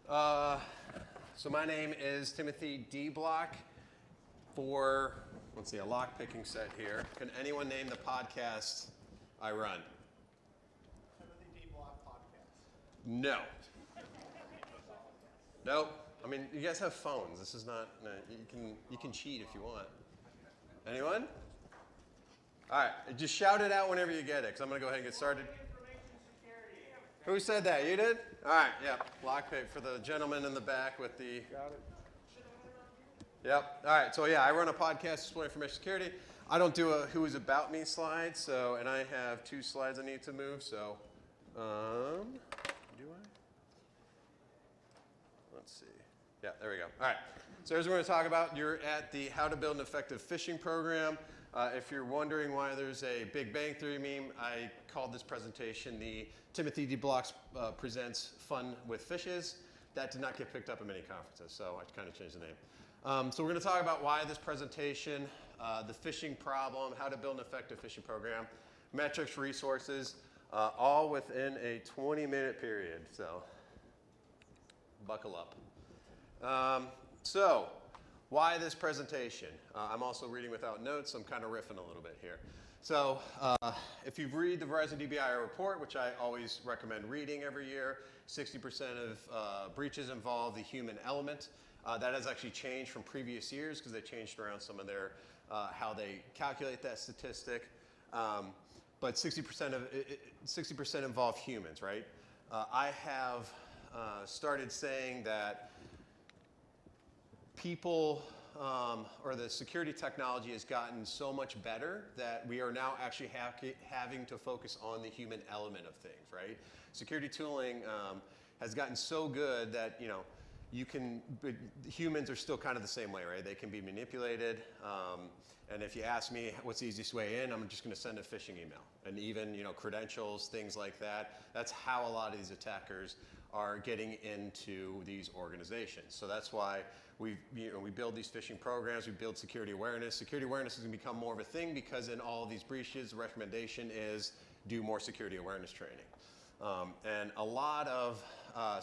So my name is Timothy D. Block for, let's see, a lock-picking set here. Can anyone name the podcast I run? Timothy D. Block Podcast. No. Nope. I mean, you guys have phones. This is not, no, you can cheat if you want. Anyone? All right, just shout it out whenever you get it, because I'm going to go ahead and get started. Who said that? You did? All right, yep. Lockpick for the gentleman in the back with the... Got it. Yep. All right, so yeah, I run a podcast exploring information security. I don't do a who is about me slide, so, and I have 2 slides I need to move, so, do I? Let's see. Yeah, there we go. All right, so here's what we're going to talk about. You're at the How to Build an Effective Phishing program. If you're wondering why there's a Big Bang Theory meme, I called this presentation the Timothy D. Blocks Presents Fun with Fishes. That did not get picked up at many conferences, so I kind of changed the name. So we're going to talk about why this presentation, the phishing problem, how to build an effective phishing program, metrics, resources, all within a 20-minute period, so buckle up. So why this presentation? I'm also reading without notes, so I'm kind of riffing a little bit here. So if you read the Verizon DBIR report, which I always recommend reading every year, 60% of breaches involve the human element. That has actually changed from previous years because they changed around some of their, how they calculate that statistic. But 60% involve humans, right? I have started saying that people or the security technology has gotten so much better that we are now actually having to focus on the human element of things, right? Security tooling has gotten so good that, you know, but humans are still kind of the same way, right? They can be manipulated. And if you ask me what's the easiest way in, I'm just going to send a phishing email. And even, you know, credentials, things like that. That's how a lot of these attackers are getting into these organizations. So that's why we build these phishing programs, we build security awareness. Security awareness is going to become more of a thing because in all of these breaches, the recommendation is do more security awareness training. And a lot of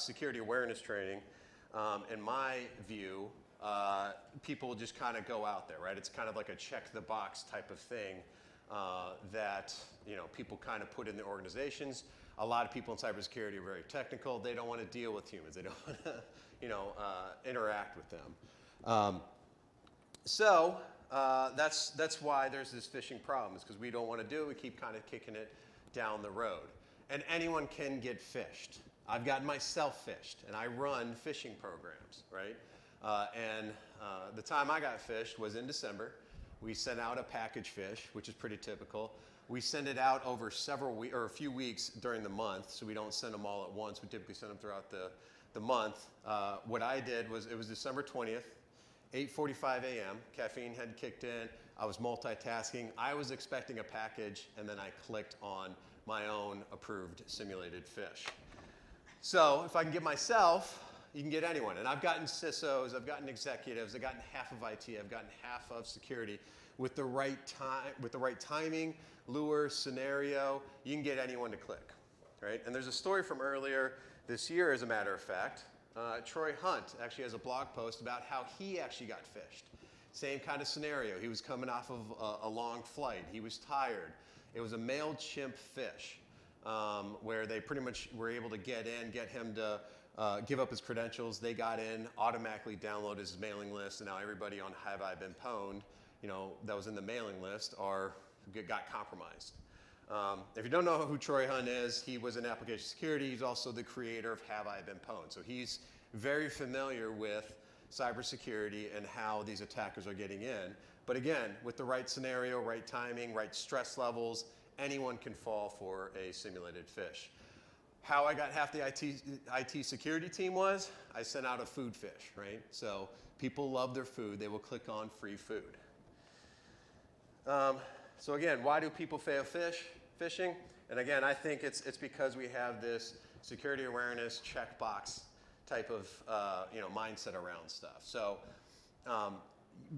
security awareness training, in my view, people just kind of go out there, right? It's kind of like a check the box type of thing that, you know, people kind of put in the organizations. A lot of people in cybersecurity are very technical. They don't want to deal with humans. They don't want to, you know, interact with them. So that's why there's this phishing problem, is because we don't want to do it. We keep kind of kicking it down the road. And anyone can get phished. I've gotten myself phished, and I run phishing programs, right? And the time I got phished was in December. We sent out a package phish, which is pretty typical. We send it out over several weeks or a few weeks during the month, so we don't send them all at once. We typically send them throughout the month. What I did was, it was December 20th, 8:45 a.m. Caffeine had kicked in. I was multitasking. I was expecting a package, and then I clicked on my own approved simulated phish. So if I can get myself, you can get anyone. And I've gotten CISOs, I've gotten executives, I've gotten half of IT, I've gotten half of security. With the right time, with the right timing, lure, scenario, you can get anyone to click, right? And there's a story from earlier this year, as a matter of fact. Troy Hunt actually has a blog post about how he actually got phished. Same kind of scenario. He was coming off of a long flight. He was tired. It was a MailChimp phish, where they pretty much were able to get him to give up his credentials. They got in, automatically downloaded his mailing list, and now everybody on Have I Been Pwned, you know, that was in the mailing list got compromised. If you don't know who Troy Hunt is, he was in application security. He's also the creator of Have I Been Pwned. So he's very familiar with cybersecurity and how these attackers are getting in. But again, with the right scenario, right timing, right stress levels, anyone can fall for a simulated phish. How I got half the IT security team was, I sent out a food phish, right? So people love their food. They will click on free food. So again, why do people fail phishing? And again, I think it's because we have this security awareness checkbox type of mindset around stuff. So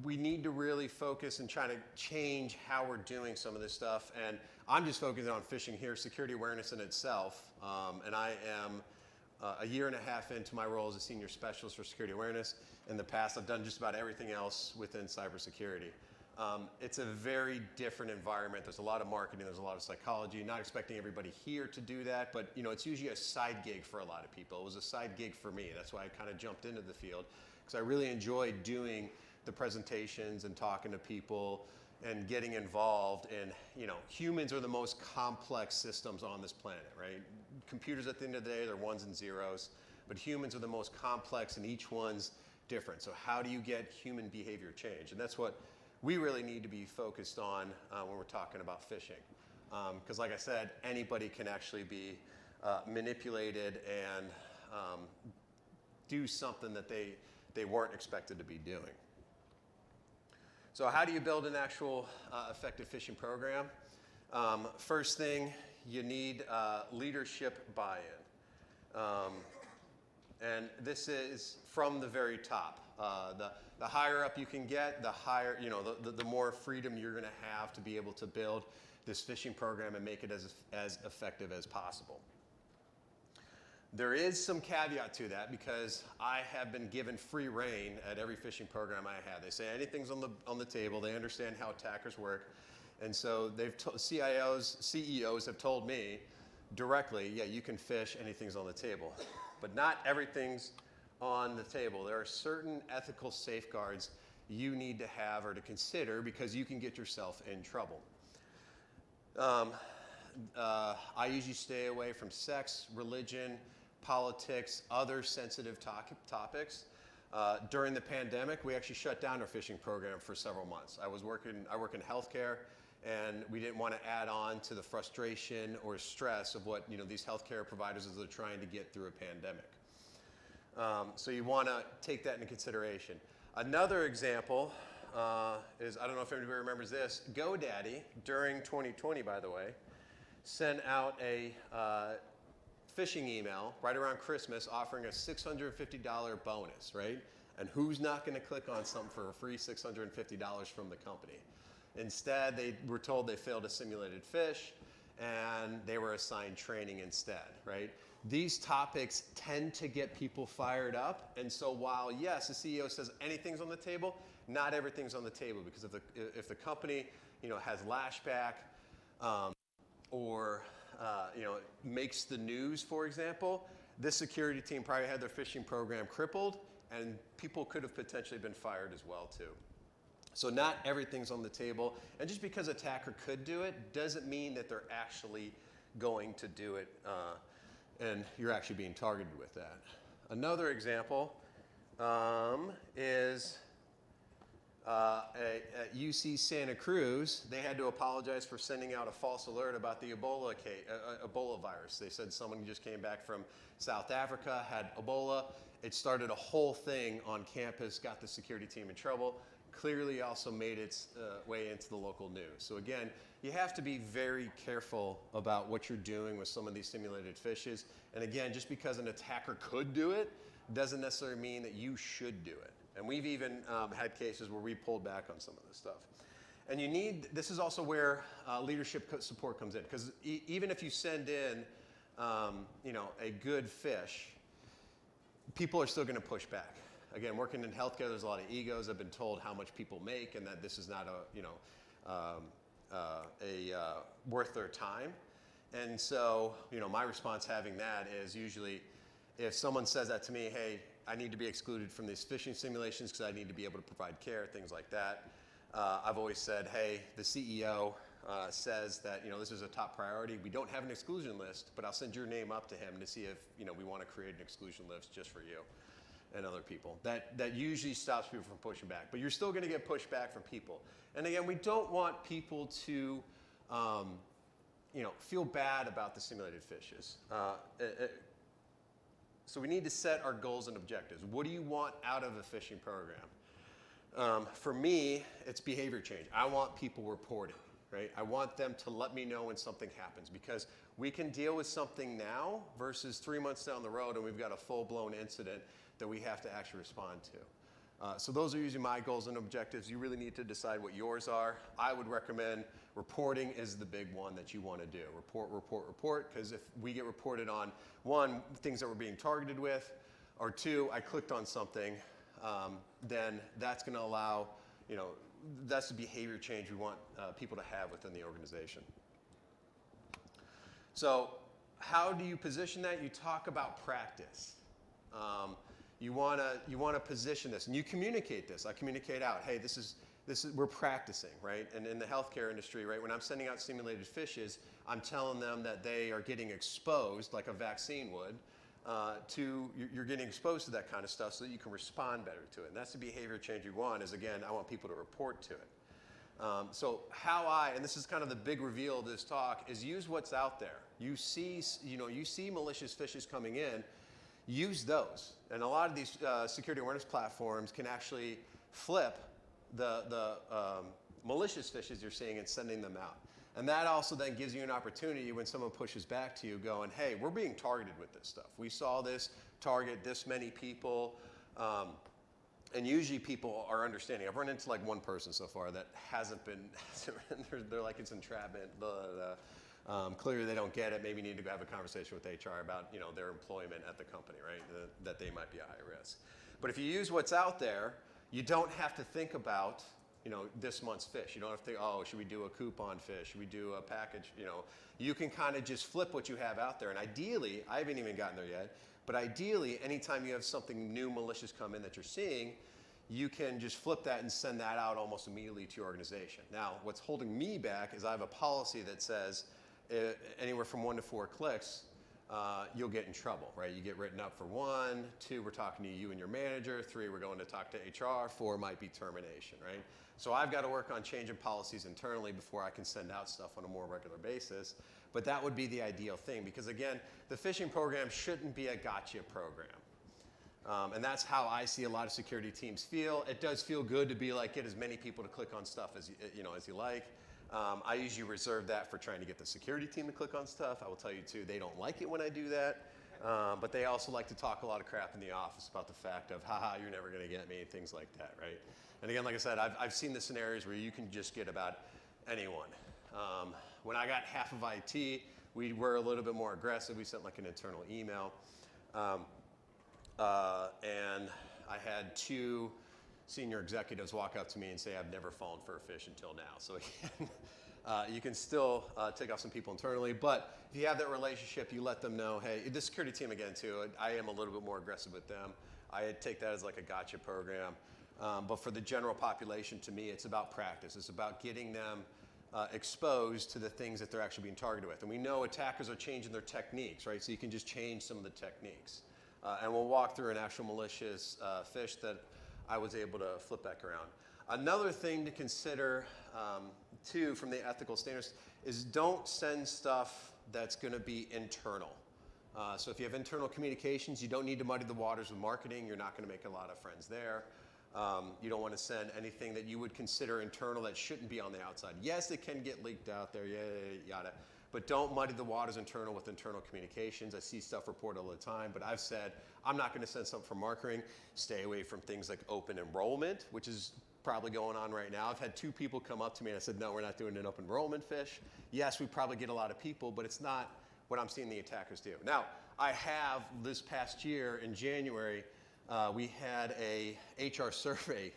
we need to really focus and try to change how we're doing some of this stuff. And I'm just focusing on phishing here, security awareness in itself. And I am a year and a half into my role as a senior specialist for security awareness. In the past, I've done just about everything else within cybersecurity. It's a very different environment. There's a lot of marketing, there's a lot of psychology. Not expecting everybody here to do that, but it's usually a side gig for a lot of people. It was a side gig for me. That's why I kind of jumped into the field, because I really enjoyed doing the presentations and talking to people and getting involved in, humans are the most complex systems on this planet, right? Computers at the end of the day, they're ones and zeros, but humans are the most complex and each one's different. So how do you get human behavior change? And that's what we really need to be focused on when we're talking about phishing. Because like I said, anybody can actually be manipulated and do something that they weren't expected to be doing. So how do you build an actual effective phishing program? First thing, you need leadership buy-in. And this is from the very top. The higher up you can get, the higher, the more freedom you're going to have to be able to build this phishing program and make it as effective as possible. There is some caveat to that, because I have been given free reign at every phishing program I have. They say anything's on the table. They understand how attackers work. And so CEOs have told me directly, yeah, you can phish, anything's on the table. But not everything's on the table. There are certain ethical safeguards you need to have or to consider, because you can get yourself in trouble. I usually stay away from sex, religion, politics, other sensitive topics. During the pandemic, we actually shut down our phishing program for several months. I work in healthcare, and we didn't want to add on to the frustration or stress of what these healthcare providers are trying to get through a pandemic. So you want to take that into consideration. Another example is, I don't know if anybody remembers this, GoDaddy, during 2020, by the way, sent out a phishing email right around Christmas offering a $650 bonus, right? And who's not going to click on something for a free $650 from the company? Instead, they were told they failed a simulated phish, and they were assigned training instead, right? These topics tend to get people fired up, and so while, yes, the CEO says anything's on the table, not everything's on the table, because if the company has lashback or makes the news, for example, this security team probably had their phishing program crippled, and people could have potentially been fired as well too. So not everything's on the table, and just because an attacker could do it doesn't mean that they're actually going to do it, and you're actually being targeted with that. Another example is at UC Santa Cruz. They had to apologize for sending out a false alert about the Ebola virus. They said someone just came back from South Africa, had Ebola. It started a whole thing on campus, got the security team in trouble. Clearly also made its way into the local news. So again, you have to be very careful about what you're doing with some of these simulated phishes. And again, just because an attacker could do it doesn't necessarily mean that you should do it. And we've even had cases where we pulled back on some of this stuff. And this is also where leadership support comes in, because even if you send in a good phish, people are still going to push back. Again, working in healthcare, there's a lot of egos. I've been told how much people make, and that this is not worth their time. And so, my response having that is usually, if someone says that to me, hey, I need to be excluded from these phishing simulations because I need to be able to provide care, things like that. I've always said, hey, the CEO says that this is a top priority. We don't have an exclusion list, but I'll send your name up to him to see if we want to create an exclusion list just for you and other people. That usually stops people from pushing back, but you're still going to get pushback from people. And again, we don't want people to feel bad about the simulated phishes. So we need to set our goals and objectives. What do you want out of a phishing program? For me, it's behavior change. I want people reporting, right? I want them to let me know when something happens, because we can deal with something now versus 3 months down the road and we've got a full-blown incident that we have to actually respond to. So those are usually my goals and objectives. You really need to decide what yours are. I would recommend reporting is the big one that you want to do. Report, because if we get reported on, one, things that we're being targeted with, or two, I clicked on something, then that's going to allow, that's the behavior change we want people to have within the organization. So how do you position that? You talk about practice. You want to position this, and you communicate this. I communicate out, hey, this is we're practicing, right? And in the healthcare industry, right, when I'm sending out simulated fishes, I'm telling them that they are getting exposed, like a vaccine would, you're getting exposed to that kind of stuff so that you can respond better to it. And that's the behavior change you want. Is again, I want people to report to it. So and this is kind of the big reveal of this talk, is use what's out there. You see malicious fishes coming in. Use those. And a lot of these security awareness platforms can actually flip the malicious fishes you're seeing and sending them out. And that also then gives you an opportunity when someone pushes back to you going, hey, we're being targeted with this stuff. We saw this target this many people. And usually people are understanding. I've run into like one person so far that hasn't been, they're like, it's entrapment, blah, blah, blah. Clearly they don't get it. Maybe need to go have a conversation with HR about their employment at the company, right? That they might be a high risk. But if you use what's out there, you don't have to think about this month's fish. You don't have to think, oh, should we do a coupon fish? Should we do a package? You can kind of just flip what you have out there. And ideally, I haven't even gotten there yet, but ideally, anytime you have something new malicious come in that you're seeing, you can just flip that and send that out almost immediately to your organization. Now, what's holding me back is I have a policy that says anywhere from 1 to 4 clicks, you'll get in trouble, right? You get written up for 1, 2, we're talking to you and your manager, 3, we're going to talk to HR, 4 might be termination, right? So I've got to work on changing policies internally before I can send out stuff on a more regular basis. But that would be the ideal thing, because again, the phishing program shouldn't be a gotcha program. And that's how I see a lot of security teams feel. It does feel good to be like, get as many people to click on stuff as you like. I usually reserve that for trying to get the security team to click on stuff. I will tell you too, they don't like it when I do that. But they also like to talk a lot of crap in the office about the fact of, haha, you're never going to get me, things like that, right? And again, like I said, I've seen the scenarios where you can just get about anyone. When I got half of IT, we were a little bit more aggressive. We sent like an internal email. And I had 2 senior executives walk up to me and say, I've never fallen for a fish until now. So again, you can still take off some people internally, but if you have that relationship, you let them know, hey, the security team again too, I am a little bit more aggressive with them. I take that as like a gotcha program. But for the general population, to me, it's about practice. It's about getting them exposed to the things that they're actually being targeted with. And we know attackers are changing their techniques, right? So you can just change some of the techniques. And we'll walk through an actual malicious fish that I was able to flip back around. Another thing to consider, too, from the ethical standards is don't send stuff that's going to be internal. So if you have internal communications, you don't need to muddy the waters with marketing. You're not going to make a lot of friends there. You don't want to send anything that you would consider internal that shouldn't be on the outside. Yes, it can get leaked out there, yada. But don't muddy the waters internal with internal communications. I see stuff reported all the time, but I've said, I'm not going to send something from marketing. Stay away from things like open enrollment, which is probably going on right now. I've had 2 people come up to me and I said, no, we're not doing an open enrollment fish. Yes, we probably get a lot of people, but it's not what I'm seeing the attackers do. Now, I have this past year in January, we had a HR survey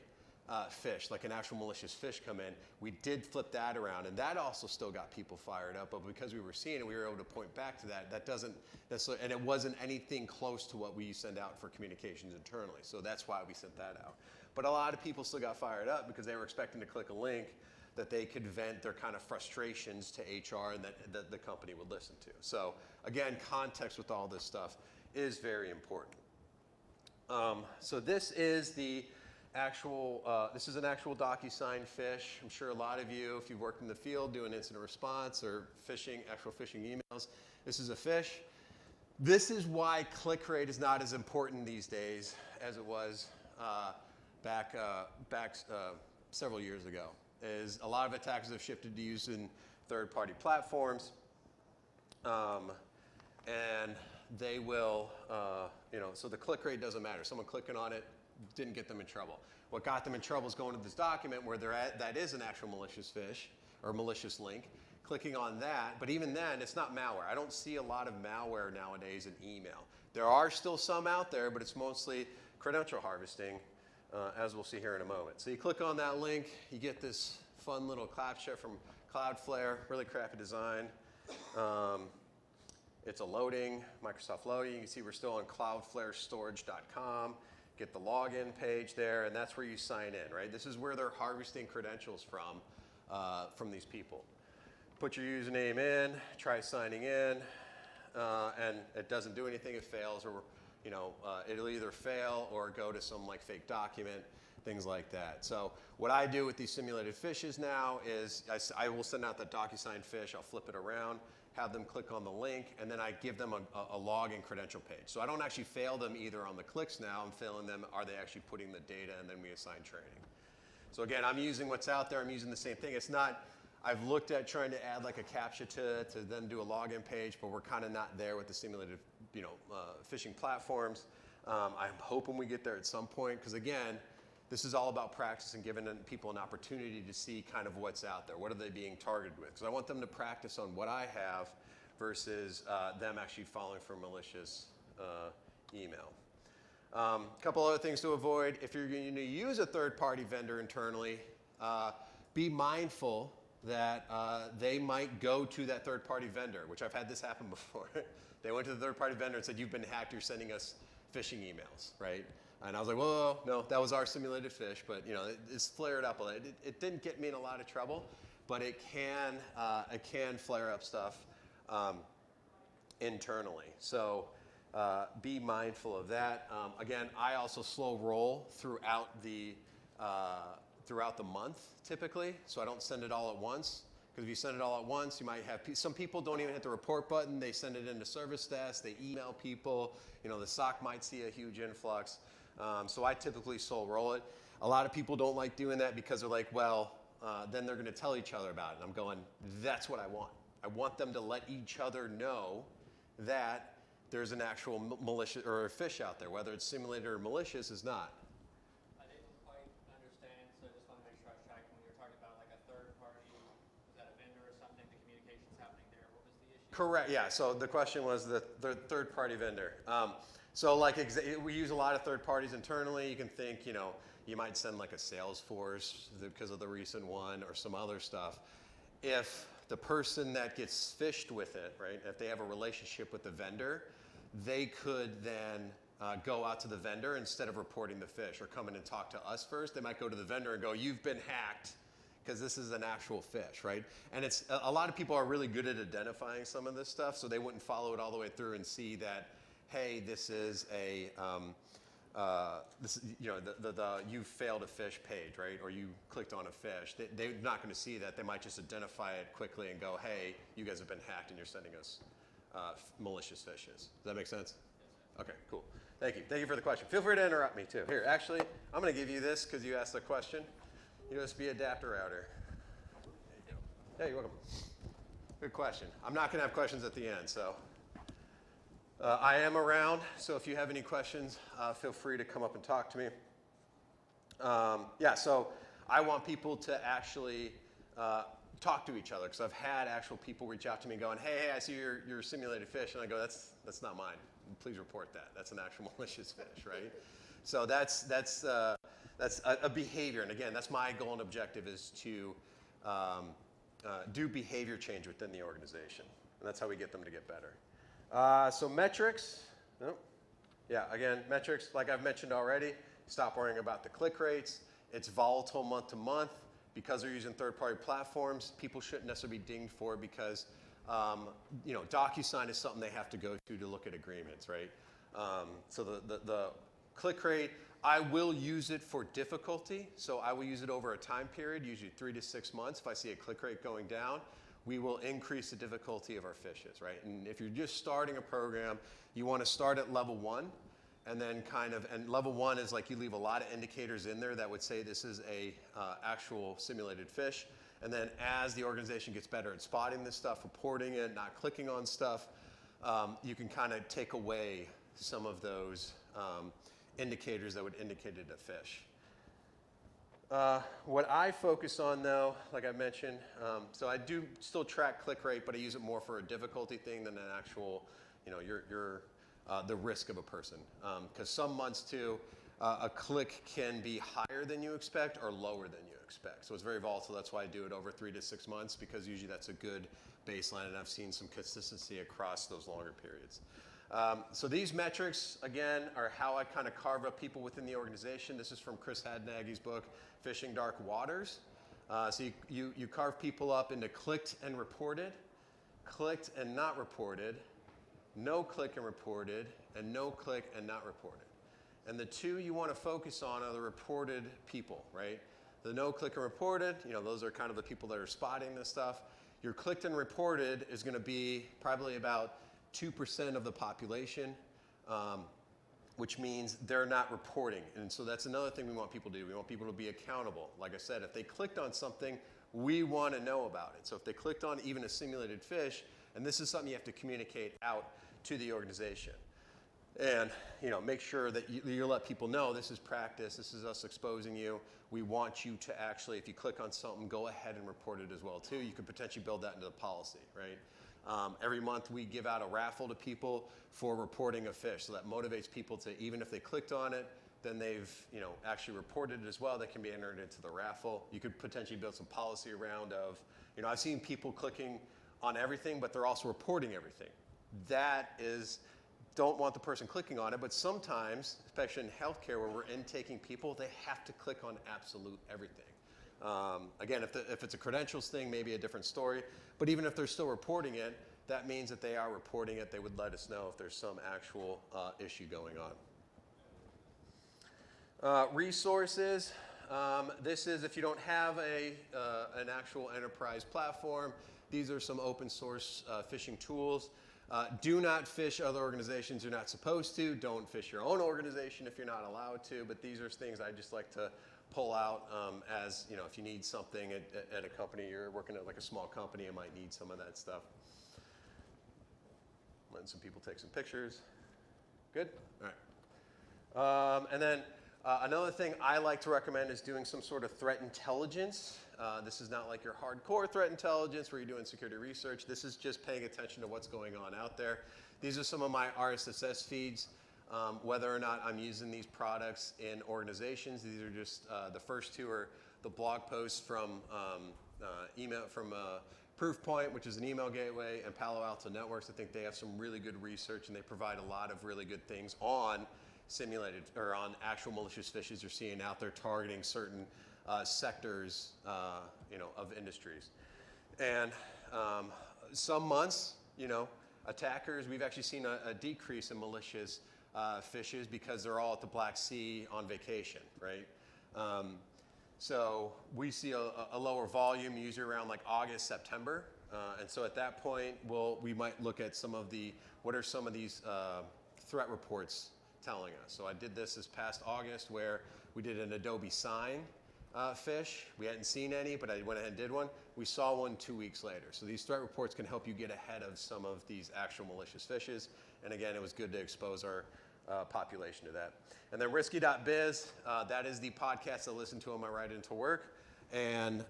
fish, like an actual malicious fish come in. We did flip that around, and that also still got people fired up, but because we were seeing it, we were able to point back to that. That doesn't necessarily, and it wasn't anything close to what we send out for communications internally, so that's why we sent that out. But a lot of people still got fired up because they were expecting to click a link that they could vent their kind of frustrations to HR and that the company would listen to. So again, context with all this stuff is very important. So this is the actual, this is an actual DocuSign fish. I'm sure a lot of you, if you've worked in the field doing incident response or phishing, actual phishing emails, this is a fish. This is why click rate is not as important these days as it was back several years ago. Is a lot of attackers have shifted to using third-party platforms, and they will, so the click rate doesn't matter. Someone clicking on it didn't get them in trouble. What got them in trouble is going to this document where they're at, that is an actual malicious phish or malicious link, clicking on that, but even then, it's not malware. I don't see a lot of malware nowadays in email. There are still some out there, but it's mostly credential harvesting, as we'll see here in a moment. So you click on that link, you get this fun little ClapShare from Cloudflare, really crappy design. It's a loading, Microsoft loading. You can see we're still on cloudflarestorage.com. Get the login page there, and that's where you sign in, right? This is where they're harvesting credentials from these people. Put your username in, try signing in, and it doesn't do anything. It fails, or it'll either fail or go to some like fake document, things like that. So what I do with these simulated phishes now is I will send out that DocuSign phish. I'll flip it around, have them click on the link, and then I give them a login credential page. So I don't actually fail them either on the clicks now. I'm failing them, are they actually putting the data, and then we assign training. So again, I'm using what's out there. I'm using the same thing. It's not, I've looked at trying to add like a CAPTCHA to then do a login page, but we're kind of not there with the simulated phishing platforms. I'm hoping we get there at some point, because again, this is all about practice and giving people an opportunity to see kind of what's out there. What are they being targeted with? Because I want them to practice on what I have versus them actually falling for malicious email. A couple other things to avoid. If you're going to use a third-party vendor internally, be mindful that they might go to that third-party vendor, which I've had this happen before. They went to the third-party vendor and said, you've been hacked, you're sending us phishing emails, right? And I was like, whoa, no, that was our simulated phish, but it's flared up a little. It didn't get me in a lot of trouble, but it can flare up stuff internally. So be mindful of that. Again, I also slow roll throughout the month typically, so I don't send it all at once. Because if you send it all at once, you might have some people don't even hit the report button. They send it into service desk. They email people. The SOC might see a huge influx. So I typically slow roll it. A lot of people don't like doing that because they're like, well, then they're going to tell each other about it. And I'm going, that's what I want. I want them to let each other know that there's an actual malicious or a phish out there, whether it's simulated or malicious is not. I didn't quite understand, so I just want to make sure I was tracking. When you were talking about like a third party, was that a vendor or something, the communications happening there, what was the issue? Correct, yeah. So the question was the third party vendor. So like we use a lot of third parties internally. You can think, you might send like a Salesforce because of the recent one or some other stuff. If the person that gets phished with it, right, if they have a relationship with the vendor, they could then go out to the vendor instead of reporting the phish or come in and talk to us first. They might go to the vendor and go, you've been hacked, because this is an actual phish, right? And it's a lot of people are really good at identifying some of this stuff, so they wouldn't follow it all the way through and see that, hey, this is a you failed a phish page, right? Or you clicked on a phish. They're not going to see that. They might just identify it quickly and go, hey, you guys have been hacked and you're sending us malicious phishes. Does that make sense? Yes, okay, cool. Thank you. Thank you for the question. Feel free to interrupt me too. Here, actually, I'm going to give you this because you asked the question. USB adapter router. There you go. Yeah, you're welcome. Good question. I'm not going to have questions at the end, so. I am around, so if you have any questions, feel free to come up and talk to me. So I want people to actually talk to each other, because I've had actual people reach out to me going, hey, I see your simulated phish, and I go, that's not mine. Please report that. That's an actual malicious phish, right? So that's a behavior, and again, that's my goal and objective is to do behavior change within the organization, and that's how we get them to get better. So metrics, again, metrics, like I've mentioned already, stop worrying about the click rates. It's volatile month to month. Because they're using third-party platforms, people shouldn't necessarily be dinged for it because, DocuSign is something they have to go to look at agreements, right? So the click rate, I will use it for difficulty. So I will use it over a time period, usually 3 to 6 months. If I see a click rate going down, we will increase the difficulty of our phishes, right? And if you're just starting a program, you want to start at level 1, and then and level 1 is like you leave a lot of indicators in there that would say this is a actual simulated phish. And then as the organization gets better at spotting this stuff, reporting it, not clicking on stuff, you can kind of take away some of those indicators that would indicate it a fish. What I focus on though, like I mentioned, so I do still track click rate, but I use it more for a difficulty thing than an actual, the risk of a person. Because some months too, a click can be higher than you expect or lower than you expect. So it's very volatile. That's why I do it over 3 to 6 months, because usually that's a good baseline, and I've seen some consistency across those longer periods. So these metrics, again, are how I kind of carve up people within the organization. This is from Chris Hadnagy's book, Phishing Dark Waters. So you carve people up into clicked and reported, clicked and not reported, no click and reported, and no click and not reported. And the two you want to focus on are the reported people, right? The no click and reported, those are kind of the people that are spotting this stuff. Your clicked and reported is going to be probably about 2% of the population, which means they're not reporting. And so that's another thing we want people to do. We want people to be accountable. Like I said, if they clicked on something, we want to know about it. So if they clicked on even a simulated fish, and this is something you have to communicate out to the organization. And make sure that you let people know this is practice, this is us exposing you. We want you to actually, if you click on something, go ahead and report it as well too. You could potentially build that into the policy, right? Every month we give out a raffle to people for reporting a fish. So that motivates people to, even if they clicked on it, then they've actually reported it as well. They can be entered into the raffle. You could potentially build some policy around of, I've seen people clicking on everything, but they're also reporting everything. That is, don't want the person clicking on it, but sometimes, especially in healthcare where we're intaking people, they have to click on absolute everything. Again, if it's a credentials thing, maybe a different story. But even if they're still reporting it, that means that they are reporting it. They would let us know if there's some actual issue going on. Resources. This is if you don't have an actual enterprise platform. These are some open source phishing tools. Do not phish other organizations you're not supposed to. Don't phish your own organization if you're not allowed to. But these are things I just like to pull out as, if you need something at a company, you're working at like a small company, you might need some of that stuff. Letting some people take some pictures. Good? All right. And then another thing I like to recommend is doing some sort of threat intelligence. This is not like your hardcore threat intelligence where you're doing security research. This is just paying attention to what's going on out there. These are some of my RSS feeds. Whether or not I'm using these products in organizations, these are just the first two are the blog posts from email from Proofpoint, which is an email gateway, and Palo Alto Networks. I think they have some really good research, and they provide a lot of really good things on simulated or on actual malicious fishes you're seeing out there targeting certain sectors, of industries. And some months, attackers, we've actually seen a decrease in malicious fishes because they're all at the Black Sea on vacation, right? So we see a lower volume usually around like August, September. And so at that point, we might look at what are some of these threat reports telling us. So I did this past August where we did an Adobe sign fish. We hadn't seen any, but I went ahead and did one. We saw one 2 weeks later. So these threat reports can help you get ahead of some of these actual malicious fishes. And again, it was good to expose our population to that. And then risky.biz, that is the podcast I listen to on my ride into work. And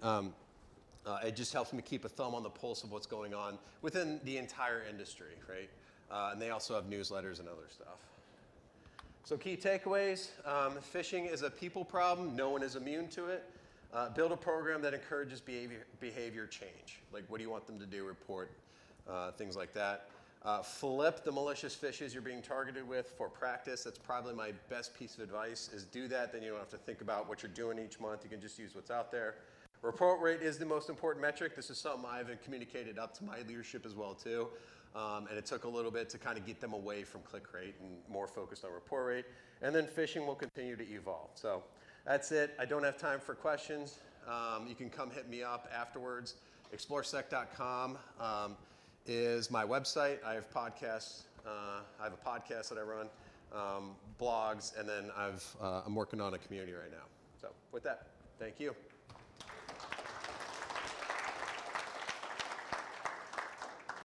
it just helps me keep a thumb on the pulse of what's going on within the entire industry, right? And they also have newsletters and other stuff. So key takeaways, phishing is a people problem. No one is immune to it. Build a program that encourages behavior change. Like what do you want them to do, report, things like that. Flip the malicious fishes you're being targeted with for practice. That's probably my best piece of advice is do that. Then you don't have to think about what you're doing each month. You can just use what's out there. Report rate is the most important metric. This is something I've communicated up to my leadership as well too. And it took a little bit to kind of get them away from click rate and more focused on report rate. And then phishing will continue to evolve. So that's it. I don't have time for questions. You can come hit me up afterwards. Exploresec.com is my website. I have podcasts. I have a podcast that I run, blogs, and then I'm working on a community right now. So with that, thank you.